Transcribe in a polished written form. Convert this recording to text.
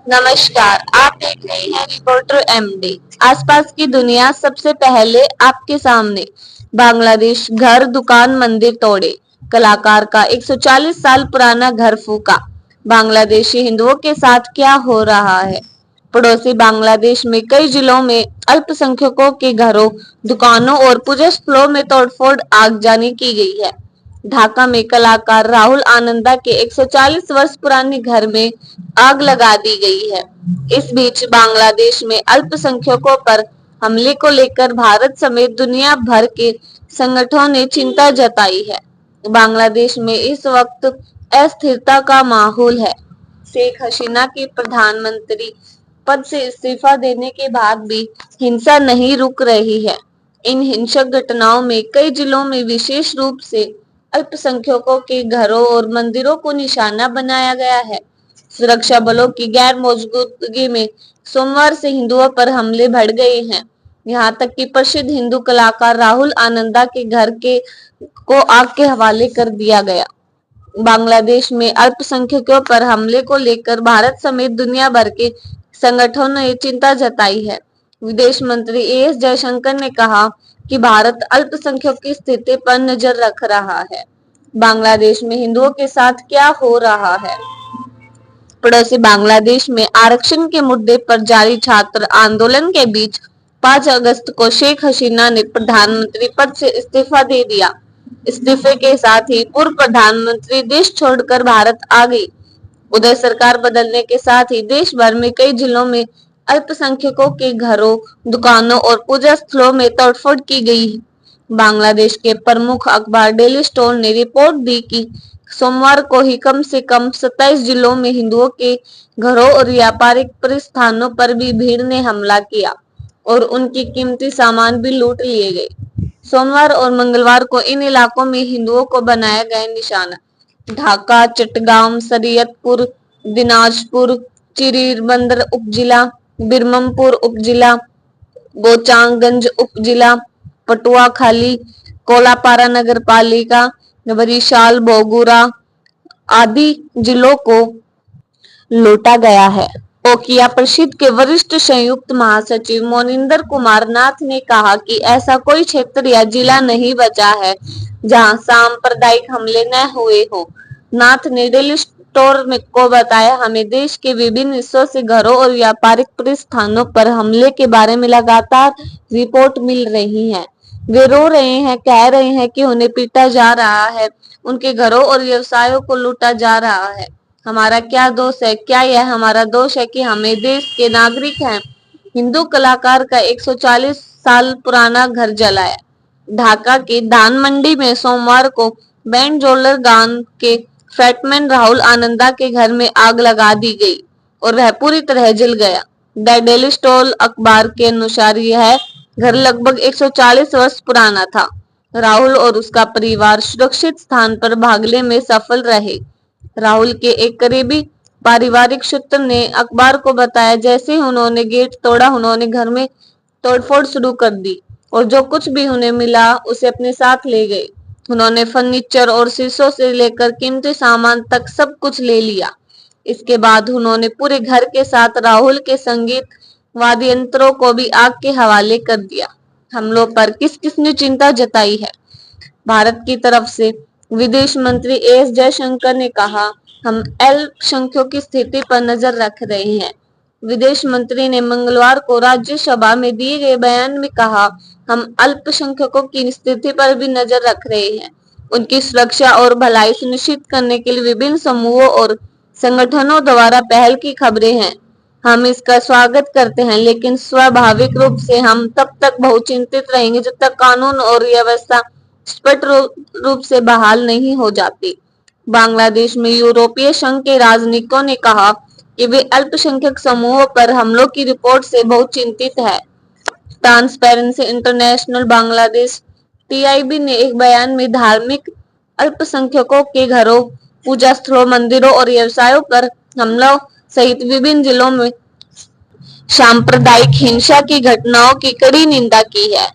नमस्कार, आप देख रहे हैं रिपोर्टर एमडी। आसपास की दुनिया सबसे पहले आपके सामने। बांग्लादेश घर दुकान मंदिर तोड़े, कलाकार का 140 साल पुराना घर फूका। बांग्लादेशी हिंदुओं के साथ क्या हो रहा है? पड़ोसी बांग्लादेश में कई जिलों में अल्पसंख्यकों के घरों, दुकानों और पूजा स्थलों में तोड़फोड़ आगजनी की गई है। ढाका में कलाकार राहुल आनंदा के 140 वर्ष पुराने घर में आग लगा दी गई है। इस बीच बांग्लादेश में अल्पसंख्यकों पर हमले को लेकर भारत समेत दुनिया भर के संगठनों ने चिंता जताई है। बांग्लादेश में इस वक्त अस्थिरता का माहौल है। शेख हसीना के प्रधानमंत्री पद से इस्तीफा देने के बाद भी हिंसा नहीं रुक रही है। इन हिंसक घटनाओं में कई जिलों में विशेष रूप से अल्पसंख्यकों के घरों और मंदिरों को निशाना बनाया गया है। सुरक्षा बलों की गैर मौजूदगी में सोमवार से हिंदुओं पर हमले बढ़ गए हैं। यहाँ तक कि प्रसिद्ध हिंदू कलाकार राहुल आनंदा के घर को आग के हवाले कर दिया गया। बांग्लादेश में अल्पसंख्यकों पर हमले को लेकर भारत समेत दुनिया भर के संगठनों ने चिंता जताई है। विदेश मंत्री एस जयशंकर ने कहा कि भारत अल्पसंख्यकों की स्थिति पर नजर रख रहा है। बांग्लादेश में हिंदुओं के साथ क्या हो रहा है? पड़ोसी बांग्लादेश में आरक्षण के मुद्दे पर जारी छात्र आंदोलन के बीच 5 अगस्त को शेख हसीना ने प्रधानमंत्री पद से इस्तीफा दे दिया। इस्तीफे के साथ ही पूर्व प्रधानमंत्री देश छोड़कर भारत आ गई। उधर सरकार बदलने के साथ ही देश भर में कई जिलों में अल्पसंख्यकों के घरों, दुकानों और पूजा स्थलों में तोड़फोड़ की गई। बांग्लादेश के प्रमुख अखबार डेली स्टार ने रिपोर्ट दी कि सोमवार को ही कम से कम 27 जिलों में हिंदुओं के घरों और व्यापारिक प्रतिष्ठानों पर भी भीड़ ने हमला किया और उनकी कीमती सामान भी लूट लिए गए। सोमवार और मंगलवार को इन इलाकों में हिंदुओं को बनाया गया निशाना। ढाका, चट्टगांव, शरीयतपुर, दिनाजपुर, चिरीरबंदर उपजिला, बिरमपुर उपजिला, गोचांगगंज उपजिला, पटुआखाली, कोलापारा नगर पालिका, बरिशाल, बोगुरा आदि जिलों को लूटा गया है। ओकिया परिषद के वरिष्ठ संयुक्त महासचिव मोनिंदर कुमार नाथ ने कहा कि ऐसा कोई क्षेत्र या जिला नहीं बचा है जहां सांप्रदायिक हमले न हुए हो। नाथ ने डेली स्टार को बताया, हमें देश के विभिन्न हिस्सों से घरों और व्यापारिक प्रतिष्ठानों पर हमले के बारे में लगातार रिपोर्ट मिल रही है। वे रो रहे हैं, कह रहे हैं कि उन्हें पीटा जा रहा है, उनके घरों और व्यवसायों को लूटा जा रहा है। हमारा क्या दोष है? क्या यह हमारा दोष है कि हमें देश के नागरिक हैं? हिंदू कलाकार का 140 साल पुराना घर जलाया। ढाका के धान मंडी में सोमवार को बैंड जोलर गान के फैटमैन राहुल आनंदा के घर में आग लगा दी गई और वह पूरी तरह जल गया। द डेली स्टार अखबार के अनुसार यह घर लगभग 140 वर्ष पुराना था। राहुल और उसका परिवार सुरक्षित स्थान पर भागने में सफल रहे। राहुल के एक करीबी पारिवारिक सूत्र ने अखबार को बताया, जैसे ही उन्होंने गेट तोड़ा, उन्होंने घर में तोड़फोड़ शुरू कर दी और जो कुछ भी उन्हें मिला उसे अपने साथ ले गए। उन्होंने फर्नीचर और शीशों से लेकर कीमती सामान तक सब कुछ ले लिया। इसके बाद उन्होंने पूरे घर के साथ राहुल के संगीत वाद्य यंत्रों को भी आग के हवाले कर दिया। हमलों पर किस किसने चिंता जताई है? भारत की तरफ से विदेश मंत्री एस जयशंकर ने कहा, हम अल्पसंख्यकों की स्थिति पर नजर रख रहे हैं। विदेश मंत्री ने मंगलवार को राज्यसभा में दिए गए बयान में कहा, हम अल्पसंख्यकों की स्थिति पर भी नजर रख रहे हैं। उनकी सुरक्षा और भलाई सुनिश्चित करने के लिए विभिन्न समूहों और संगठनों द्वारा पहल की खबरें हैं। हम इसका स्वागत करते हैं, लेकिन स्वाभाविक रूप से हम तब तक बहुत चिंतित रहेंगे जब तक कानून और व्यवस्था स्पष्ट रूप से बहाल नहीं हो जाती। बांग्लादेश में यूरोपीय संघ के राजनयिकों ने कहा कि वे अल्पसंख्यक समूहों पर हमलों की रिपोर्ट से बहुत चिंतित है। ट्रांसपेरेंसी इंटरनेशनल बांग्लादेश टीआईबी ने एक बयान में धार्मिक अल्पसंख्यकों के घरों, पूजा स्थलों, मंदिरों और व्यवसायों पर हमलों सहित विभिन्न जिलों में सांप्रदायिक हिंसा की घटनाओं की कड़ी निंदा की है।